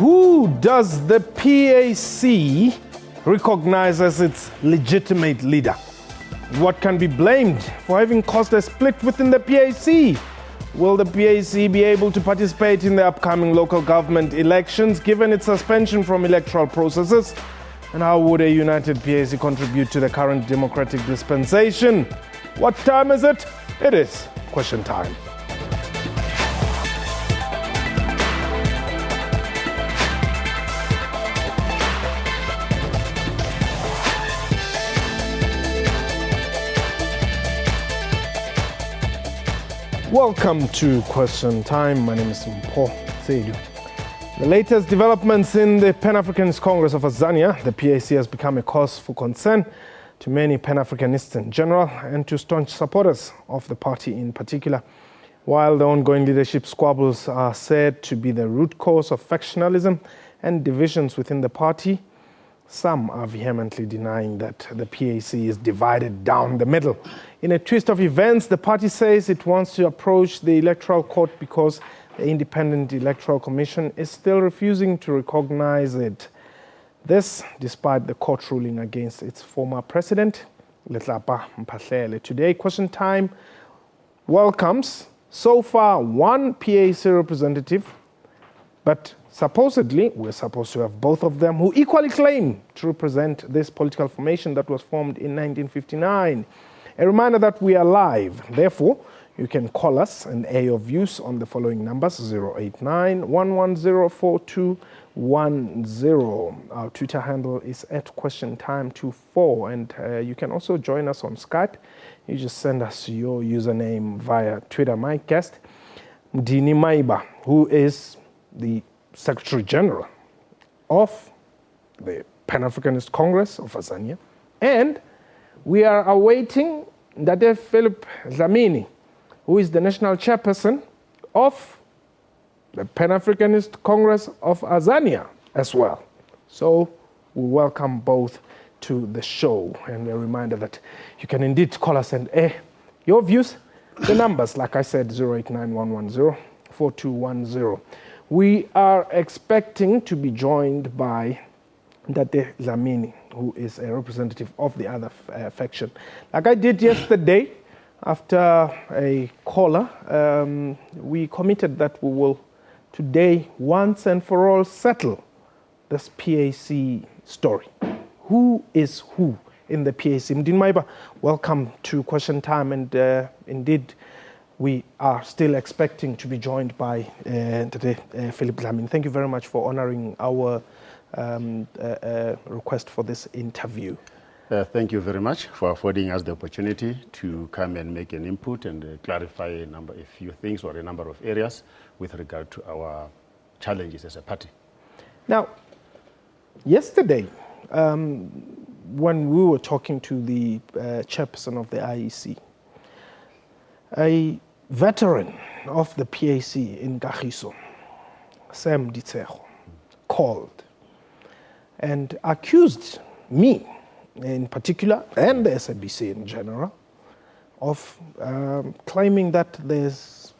Who does the PAC recognize as its legitimate leader? What can be blamed for having caused a split within the PAC? Will the PAC be able to participate in the upcoming local government elections given its suspension from electoral processes? And how would a united PAC contribute to the current democratic dispensation? What time is it? It is question time. Welcome to Question Time. My name is Mphahlele. The latest developments in the Pan Africanist Congress of Azania, the PAC, has become a cause for concern to many Pan Africanists in general and to staunch supporters of the party in particular. While the ongoing leadership squabbles are said to be the root cause of factionalism and divisions within the party, some are vehemently denying that the PAC is divided down the middle. In a twist of events, the party says it wants to approach the Electoral Court because the Independent Electoral Commission is still refusing to recognize it. This, despite the court ruling against its former president, Letlapa Mphahlele. Today, Question Time welcomes so far one PAC representative, but supposedly, we're supposed to have both of them who equally claim to represent this political formation that was formed in 1959. A reminder that we are live. Therefore, you can call us and air your views on the following numbers: 089-110-4210. Our Twitter handle is @QuestionTime24, and you can also join us on Skype. You just send us your username via Twitter. My guest, Mdini Maiba, who is the Secretary General of the Pan Africanist Congress of Azania, and we are awaiting Ndade Philip Dlamini, who is the National Chairperson of the Pan Africanist Congress of Azania as well. So we welcome both to the show, and a reminder that you can indeed call us and air your views. The numbers, like I said, 089-110-4210. We are expecting to be joined by Ndade Dlamini, who is a representative of the other faction. Like I did yesterday, after a caller, we committed that we will today, once and for all, settle this PAC story. Who is who in the PAC? Mdini Maiba, welcome to Question Time, and indeed, we are still expecting to be joined by Philip Dlamini. Thank you very much for honoring our request for this interview. Thank you very much for affording us the opportunity to come and make an input and clarify a few things or a number of areas with regard to our challenges as a party. Now, yesterday, when we were talking to the chairperson of the IEC, a veteran of the PAC in Kagiso, Sam Ditseho, called and accused me in particular, and the SABC in general, of claiming that there's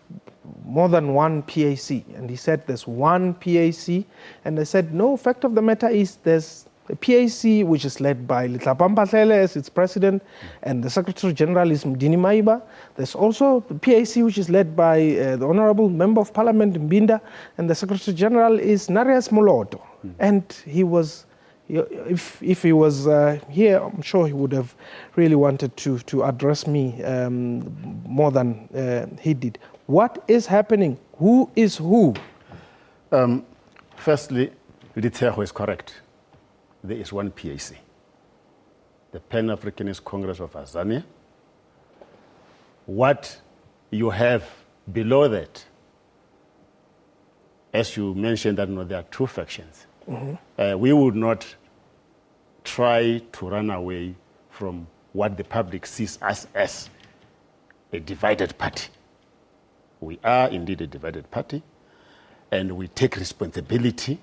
more than one PAC. And he said there's one PAC, and I said, no, fact of the matter is there's a PAC which is led by Letlapa Mphahlele as its president, and the Secretary General is Mdini Maiba. There's also the PAC which is led by the Honorable Member of Parliament Mbinda, and the Secretary General is Narias Moloto. And he was, if he was here, I'm sure he would have really wanted to address me more than he did. What is happening? Who is who? Firstly, Ditseho is correct. There is one PAC, the Pan Africanist Congress of Azania. What you have below that, as you mentioned, that there are two factions. Mm-hmm. We would not try to run away from what the public sees us as a divided party. We are indeed a divided party, and we take responsibility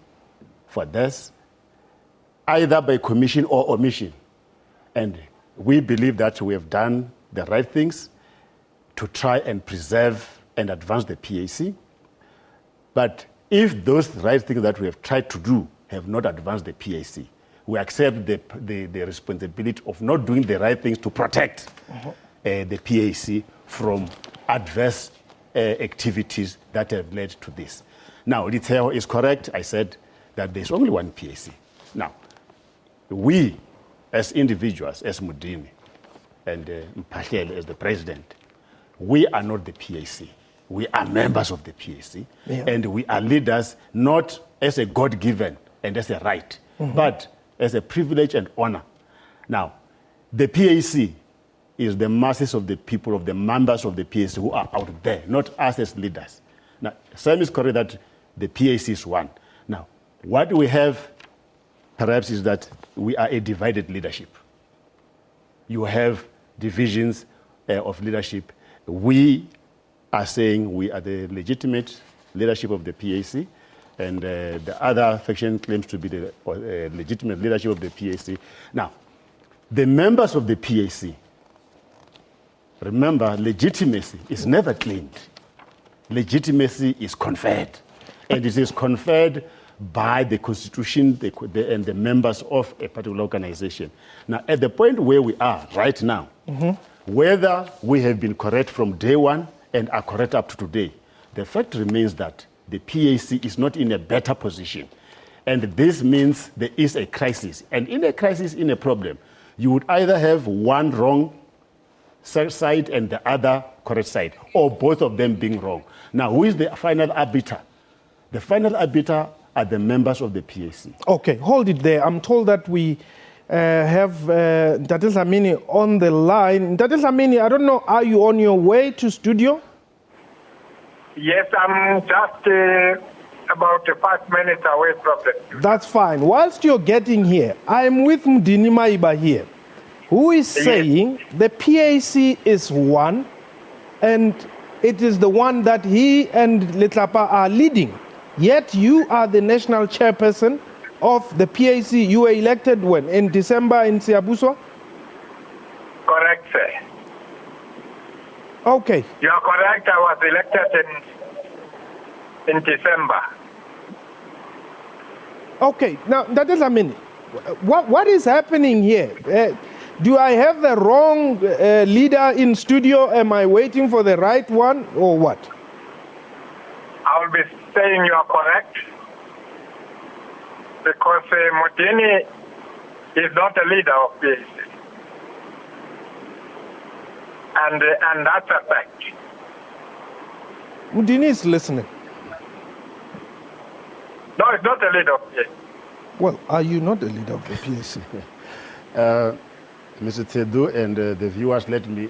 for this, either by commission or omission. And we believe that we have done the right things to try and preserve and advance the PAC. But if those right things that we have tried to do have not advanced the PAC, we accept the responsibility of not doing the right things to protect the PAC from adverse activities that have led to this. Now, Liteo is correct. I said that there's only one PAC. Now, we as individuals, as Mudini and Mphahlele as the president, we are not the PAC. We are members of the PAC, and we are leaders not as a God-given and as a right, but as a privilege and honor. Now, the PAC is the masses of the people, of the members of the PAC who are out there, not us as leaders. Now, Sam is correct that the PAC is one. Now, what we have perhaps is that we are a divided leadership. You have divisions of leadership. We are saying we are the legitimate leadership of the PAC, and the other faction claims to be the legitimate leadership of the PAC. Now, the members of the PAC, remember, legitimacy is never claimed. Legitimacy is conferred, and it is conferred by the Constitution and the members of a particular organization. Now, at the point where we are right now, whether we have been correct from day one and are correct up to today, the fact remains that the PAC is not in a better position. And this means there is a crisis. And in a crisis, in a problem, you would either have one wrong side and the other correct side, or both of them being wrong. Now, who is the final arbiter? The final arbiter are the members of the PAC. Okay, hold it there. I'm told that we have Ntate Dlamini on the line. Ntate Dlamini, I don't know, are you on your way to studio? Yes, I'm just about 5 minutes away from the studio. That's fine. Whilst you're getting here, I'm with Mudini Maiba here, who is saying the PAC is one, and it is the one that he and Letlapa are leading. Yet you are the national chairperson of the PAC. You were elected when? In December in Siabuswa? Correct, sir. Okay. You are correct. I was elected in December. Okay. Now, that is, I mean, what is happening here? Do I have the wrong leader in studio? Am I waiting for the right one, or what? I will be saying you are correct, because Mudini is not a leader of PAC. And that's a fact. Mudini is listening. No, it's not a leader of PAC. Well, are you not a leader of the PAC? Mr. Tedu and the viewers, let me,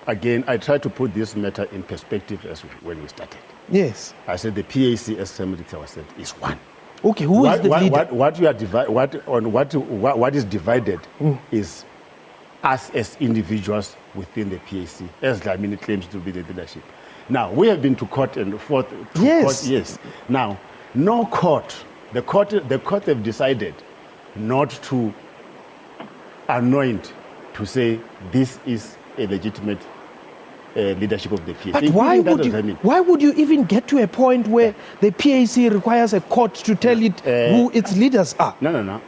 again, I try to put this matter in perspective as when we started. Yes. I said the PAC, as somebody said, is one. Okay, who is the leader? What is divided is us as individuals within the PAC, as Dlamini claims to be the leadership. Now, we have been to court and forth. Yes. Court, yes. Now, no court, the court have decided not to anoint to say this is a legitimate leadership of the PAC. But why would you even get to a point where the PAC requires a court to tell it who its leaders are? No.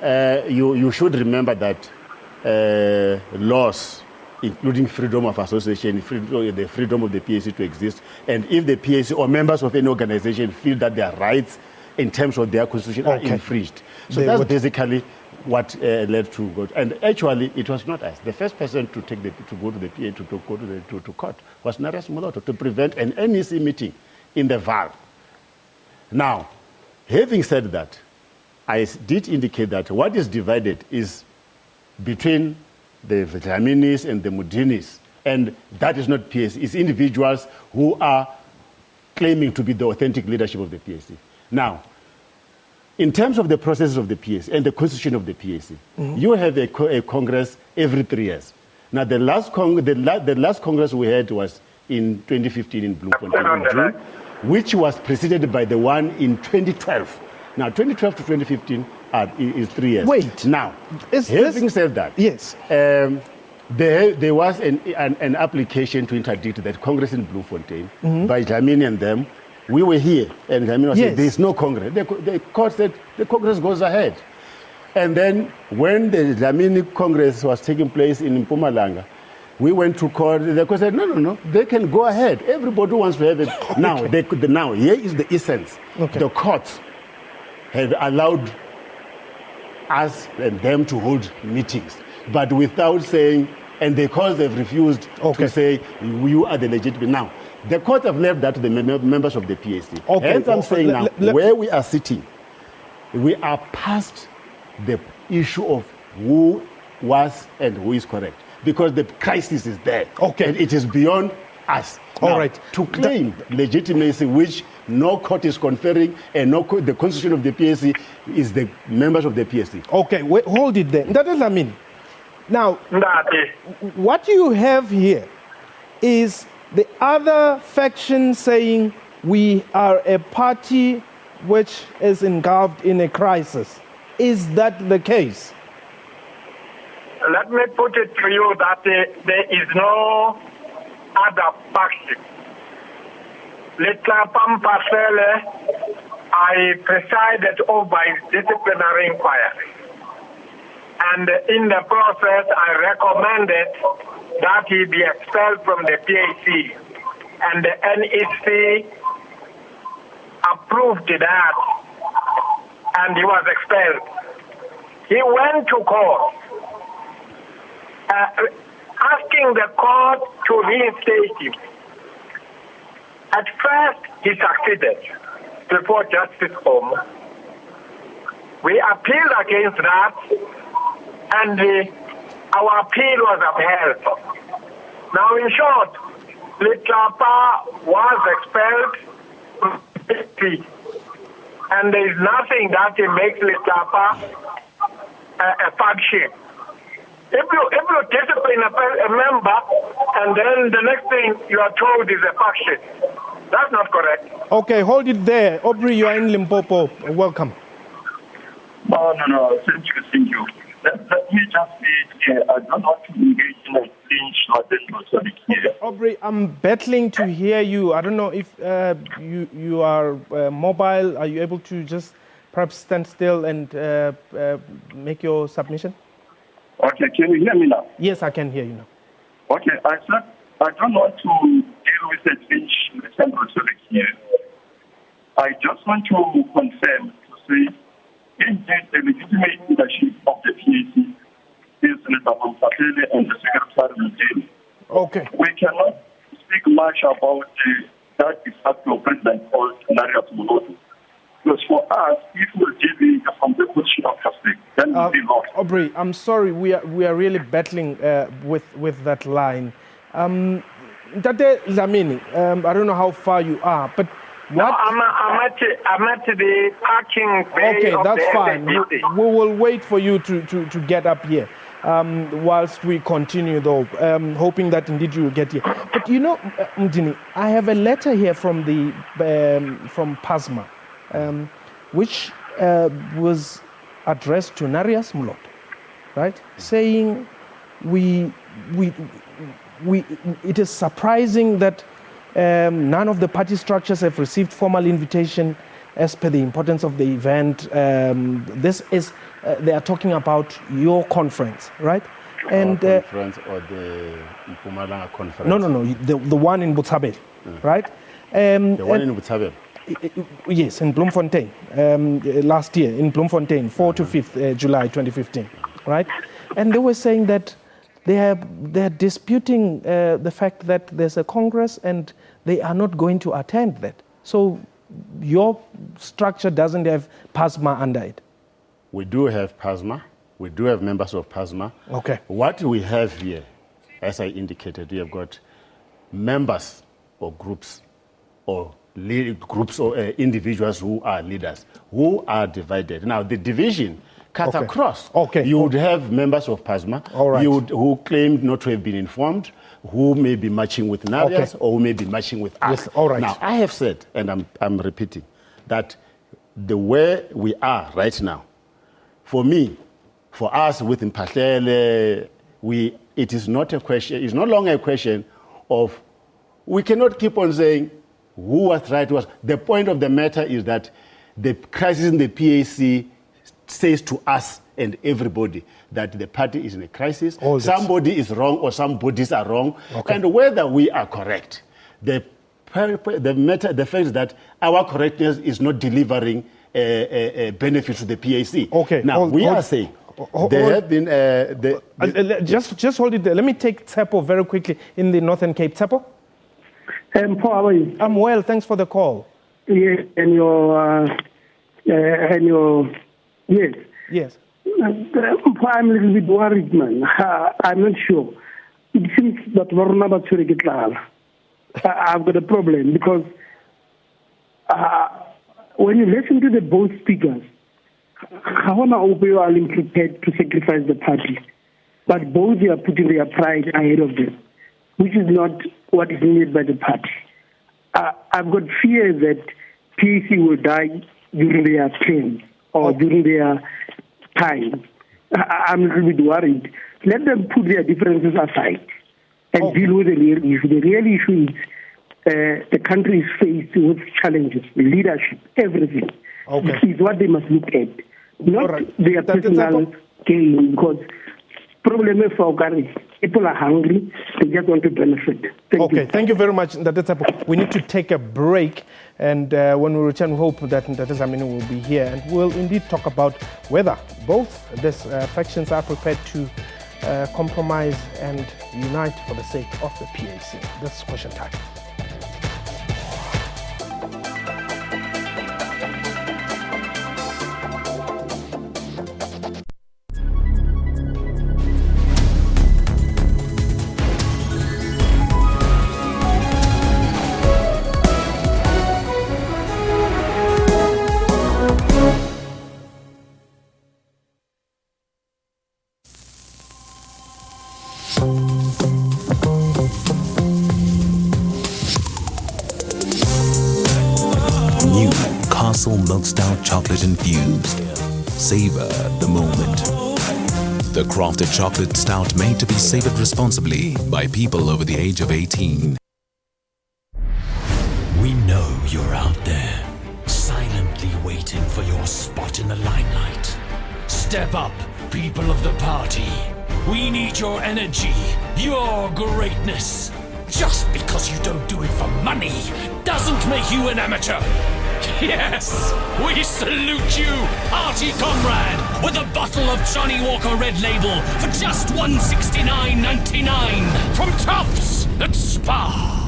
You should remember that laws, including freedom of association, the freedom of the PAC to exist, and if the PAC or members of any organization feel that their rights in terms of their constitution are infringed. So that's basically what led to go. And actually, it was not us. The first person to go to the PA to court was Narias Moloto to prevent an NEC meeting in the VAR. Now, having said that, I did indicate that what is divided is between the Vehemently and the Mudinis, and that is not PAC. It's individuals who are claiming to be the authentic leadership of the PAC. Now, in terms of the processes of the PAC and the constitution of the PAC, you have a Congress every 3 years. Now, the last Congress we had was in 2015 in Bloemfontein in June, which was preceded by the one in 2012. Now, 2012 to 2015 is 3 years. Wait. Now, having said that, yes, there was an application to interdict that Congress in Bloemfontein by Dlamini and them we were here, and Dlamini Yes. said, there is no Congress. The court said, the Congress goes ahead. And then when the Dlamini Congress was taking place in Mpumalanga, we went to court. The court said, no, they can go ahead. Everybody wants to have it. Now, now, here is the essence. Okay. The courts have allowed us and them to hold meetings, but without saying, and because they've refused to say, you are the legitimate. Now, the court have left that to the members of the PAC. Okay. Hence, I'm saying now, where we are sitting, we are past the issue of who was and who is correct, because the crisis is there. Okay. And it is beyond us. All now, right. To claim legitimacy, which no court is conferring, and the constitution of the PAC is the members of the PAC. Okay, wait, hold it there. That doesn't mean. Now, Ndati. what you have here is the other faction saying we are a party which is engulfed in a crisis. Is that the case? Let me put it to you that there is no other faction. Letlapa Mphahlele, I presided over his disciplinary inquiry. And in the process, I recommended that he be expelled from the PAC. And the NEC approved that, and he was expelled. He went to court, asking the court to reinstate him. At first, he succeeded before Justice Home. We appealed against that, and our appeal was upheld. Now, in short, Letlapa was expelled, and there is nothing that makes Letlapa a faction. If you discipline a member, and then the next thing you are told is a faction, that's not correct. Okay, hold it there. Aubrey, you are in Limpopo. Welcome. No. Thank you. Let me just say, I don't want to engage in a clinch here. Aubrey, I'm battling to hear you. I don't know if you are mobile. Are you able to just perhaps stand still and make your submission? Okay, can you hear me now? Yes, I can hear you now. Okay, I said I don't want to deal with a clinch here. I just want to confirm, to say, indeed, the legitimate leadership of the PAC is Letlapa Mphahlele and the Secretary. Okay. We cannot speak much about that de facto president called Narius Moloto. Because for us, if we're dealing from the position of custody, then we'll be lost. Aubrey, I'm sorry, we are really battling with that line. Tate Dlamini, I don't know how far you are, but what? No, I'm at the parking bay. Okay, of that's the fine. SABC. We will wait for you to get up here whilst we continue, though, hoping that indeed you will get here. But you know, Mdini, I have a letter here from from PASMA, which was addressed to Narius Moloto, right? Saying it is surprising that none of the party structures have received formal invitation as per the importance of the event. This is, they are talking about your conference, right? And conference or the Mpumalanga conference? No, the one in Botshabelo, right? The one in Botshabelo? Yes, in Bloemfontein, last year in Bloemfontein, 4 to 5th July 2015, right? And they were saying that they're disputing the fact that there's a Congress and they are not going to attend that. So your structure doesn't have PASMA under it. We do have PASMA. We do have members of PASMA. Okay. What we have here, as I indicated, we have got members or groups or individuals who are leaders, who are divided. Now, the division cuts across. Okay. You would have members of PASMA who claimed not to have been informed, who may be matching with Narius or who may be matching with us. Yes, all right. Now, I have said, and I'm repeating, that the way we are right now, for me, for us with Mphahlele, it is not a question, it's no longer a question of, we cannot keep on saying, who was right. The point of the matter is that the crisis in the PAC says to us and everybody that the party is in a crisis. Somebody is wrong or some bodies are wrong. Okay. And whether we are correct, the fact is that our correctness is not delivering a benefit to the PAC. Okay. Now, we are saying there have been... just hold it there. Let me take Tsepo very quickly in the Northern Cape. Tsepo? Paul, how are you? I'm well, thanks for the call. Yes, yes. Yes. I'm a little bit worried, man. I'm not sure. It seems that I've got a problem because when you listen to the both speakers, Opeyo are prepared to sacrifice the party, but both are putting their pride ahead of them, which is not what is needed by the party. I've got fear that PAC will die during their term or during their time. I'm a little bit worried. Let them put their differences aside and deal with the real issue. The real issue is the country is faced with challenges, leadership, everything. This is what they must look at, not their personal gain, because problem is for people are hungry, they just want to benefit. Thank you very much. We need to take a break, and when we return, we hope that Azania will be here, and we'll indeed talk about whether both these factions are prepared to compromise and unite for the sake of the PAC. This is question time. Milk stout chocolate infused. Savor the moment. The crafted chocolate stout made to be savored responsibly by people over the age of 18. We know you're out there, silently waiting for your spot in the limelight. Step up, people of the party. We need your energy, your greatness. Just because you don't do it for money doesn't make you an amateur. Yes, we salute you, party comrade, with a bottle of Johnny Walker Red Label for just $169.99 from Tops at Spa.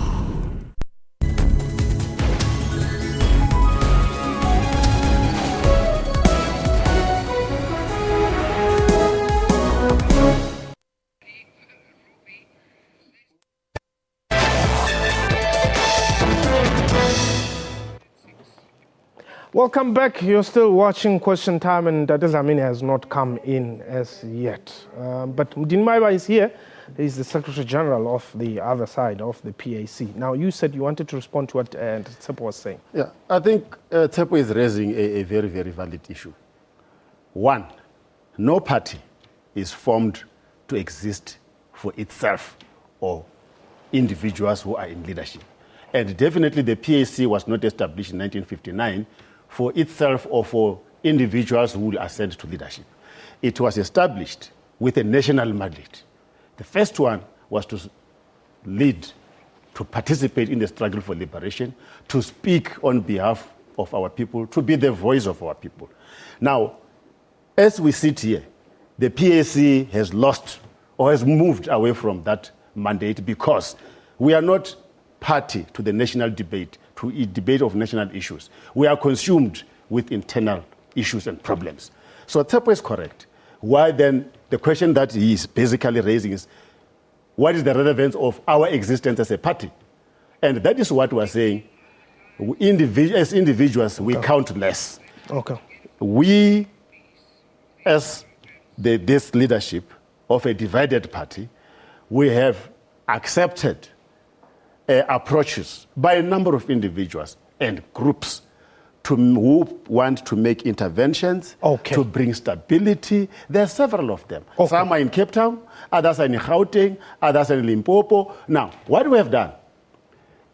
Welcome back. You're still watching Question Time, and Azania has not come in as yet. But Mudinmaiba is here. He's the Secretary General of the other side of the PAC. Now, you said you wanted to respond to what Tsepo was saying. Yeah, I think Tsepo is raising a very, very valid issue. One, no party is formed to exist for itself or individuals who are in leadership. And definitely the PAC was not established in 1959 for itself or for individuals who will ascend to leadership. It was established with a national mandate. The first one was to lead, to participate in the struggle for liberation, to speak on behalf of our people, to be the voice of our people. Now, as we sit here, the PAC has lost or has moved away from that mandate because we are not party to the national debate, to a debate of national issues. We are consumed with internal issues and problems. So Tsepo is correct. Why then, the question that he is basically raising is, what is the relevance of our existence as a party? And that is what we are saying. As individuals, we count less. We, as this leadership of a divided party, we have accepted approaches by a number of individuals and groups who want to make interventions to bring stability. There are several of them. Some are in Cape Town, others are in Gauteng, others are in Limpopo. Now, what we have done,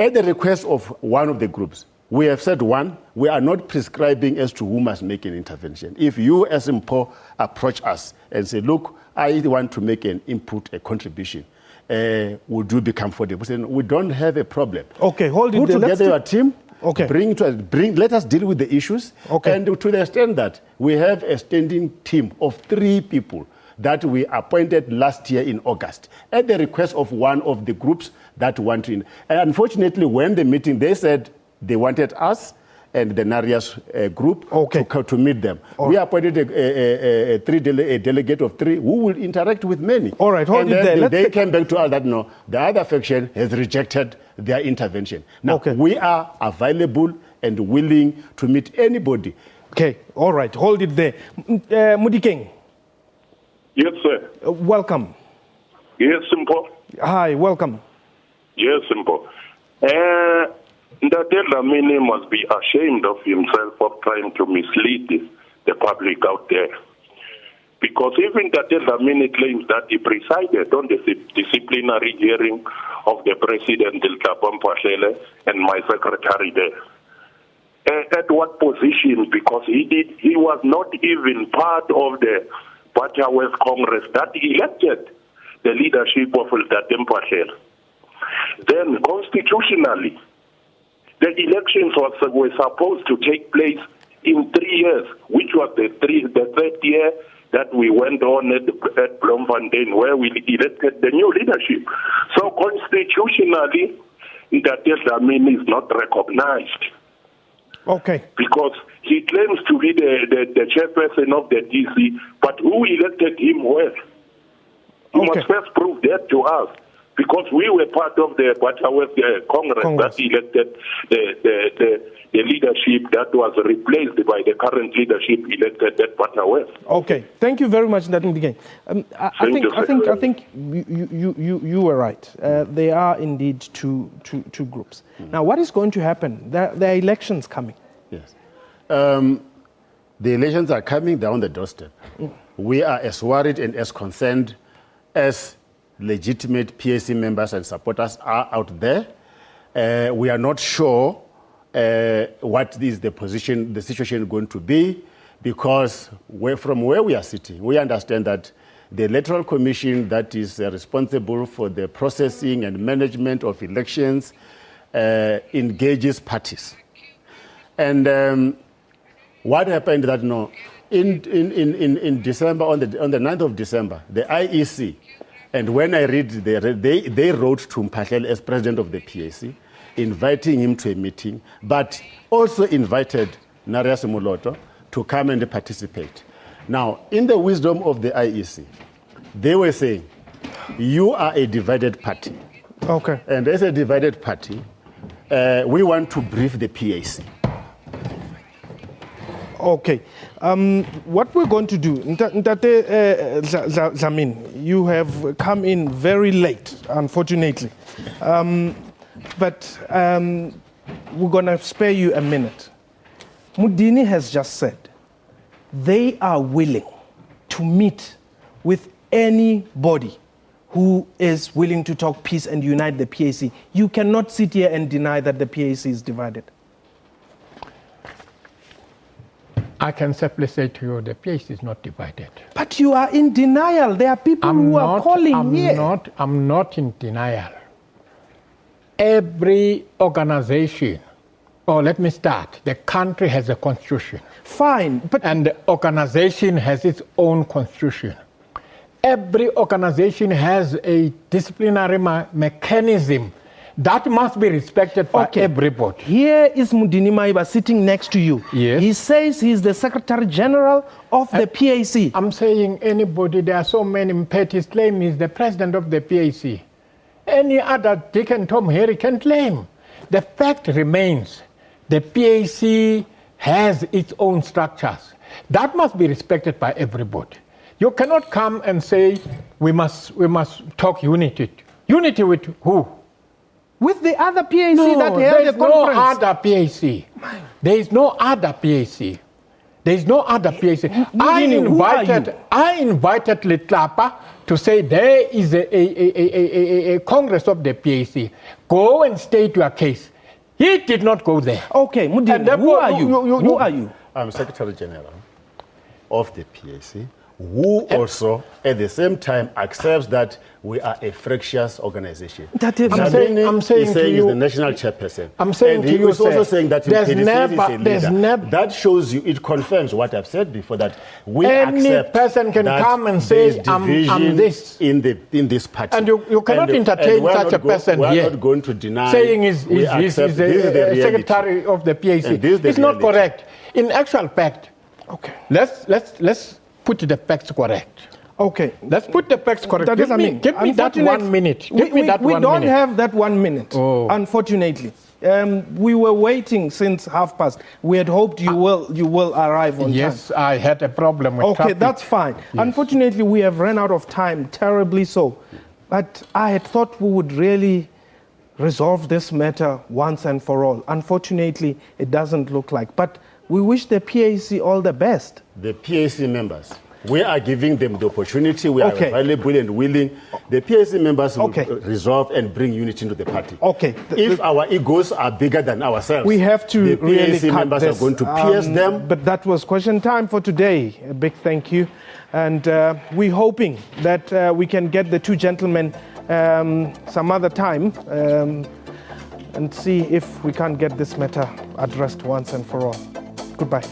At the request of one of the groups, we have said, one, we are not prescribing as to who must make an intervention. If you as Mpho approach us and say, look, I want to make an input, a contribution, would you be comfortable? Saying, we don't have a problem. Okay, hold it Put there. together your team. Okay. Let us deal with the issues. Okay. And to the extent that we have a standing team of 3 people that we appointed last year in August at the request of one of the groups that want to. And unfortunately, when the meeting, they said they wanted us and the Narias group to meet them. We appointed a delegate of 3 who will interact with many. All right, hold it there. They came back to us that no, the other faction has rejected their intervention. Now, we are available and willing to meet anybody. Okay, all right, hold it there. Mudikeng. Yes, sir. Welcome. Yes, Mpho. Hi, welcome. Yes, Mpho. Ndate Dlamini must be ashamed of himself of trying to mislead the public out there. Because even Ndate Dlamini claims that he presided on the disciplinary hearing of the President, Letlapa Mphahlele, and my secretary there. At what position? Because he was not even part of the Butterworth Congress that elected the leadership of Letlapa Mphahlele. Then, constitutionally, the elections were supposed to take place in 3 years, which was the third year that we went on at Bloemfontein, where we elected the new leadership. So constitutionally, Ndate Dlamini is not recognized. Okay. Because he claims to be the chairperson of the DC, but who elected him where? He must first prove that to us. Because we were part of the Butterworth Congress that elected the leadership that was replaced by the current leadership elected at Butterworth. Okay, thank you very much, Ndate Mudikeng. I think you were right. There are indeed two groups. Now, what is going to happen? There are elections coming. Yes. The elections are coming. They're on the doorstep. We are as worried and as concerned as legitimate PAC members and supporters are out there. We are not sure what is the situation going to be, because from where we are sitting, we understand that the Electoral Commission that is responsible for the processing and management of elections engages parties. And what happened that in December, on the 9th of December, the IEC, and when I read, they wrote to Mphahlele as president of the PAC, inviting him to a meeting, but also invited Narias Moloto to come and participate. Now, in the wisdom of the IEC, they were saying, you are a divided party. Okay. And as a divided party, we want to brief the PAC. Okay. What we're going to do, Ndate Dlamini, you have come in very late, unfortunately. But we're going to spare you a minute. Mudini has just said they are willing to meet with anybody who is willing to talk peace and unite the PAC. You cannot sit here and deny that the PAC is divided. I can simply say to you, the PAC is not divided. But you are in denial. There are people who are calling here. I'm not in denial. Every organization, let me start. The country has a constitution. Fine, but... And the organization has its own constitution. Every organization has a disciplinary mechanism that must be respected by everybody. Here is Mudini Maiba sitting next to you. Yes. He says he's the Secretary General of the PAC. I'm saying anybody, there are so many Mpeti's claim is the president of the PAC. Any other Dick and Tom Harry can claim. The fact remains, the PAC has its own structures. That must be respected by everybody. You cannot come and say, we must talk unity. Unity with who? With the other PAC that held the conference. No other PAC. There is no other PAC. There is no other PAC. I invited Letlapa to say there is a Congress of the PAC. go and state your case. He did not go there. Okay, Mudini, who are you? Who are you? I'm Secretary General of the PAC, who also at the same time accepts that we are a fractious organization. That is, I'm saying to you, he's the national chairperson. I'm saying and to he you, was also saying that there's is a leader. That shows you, it confirms what I've said before, that we any accept person can that come and there is say, I'm this. in this party. And you cannot entertain such a person here. here. We're not going to deny saying he's accept, the secretary of the PAC. It's not correct. In actual fact, okay, let's put the facts correct. Okay, let's put the facts correct. That give me that 1 minute. We don't have that 1 minute, unfortunately. We were waiting since past. We had hoped you will arrive on time. Yes, I had a problem with traffic. That's fine. Yes. Unfortunately, we have run out of time, terribly so. But I had thought we would really resolve this matter once and for all. Unfortunately, it doesn't look like. But we wish the PAC all the best. The PAC members, we are giving them the opportunity. We are available and willing. The PAC members will resolve and bring unity into the party. Okay. If our egos are bigger than ourselves, we have to the really PAC members are going to pierce them. But that was question time for today. A big thank you. And we're hoping that we can get the two gentlemen some other time and see if we can't get this matter addressed once and for all. Goodbye.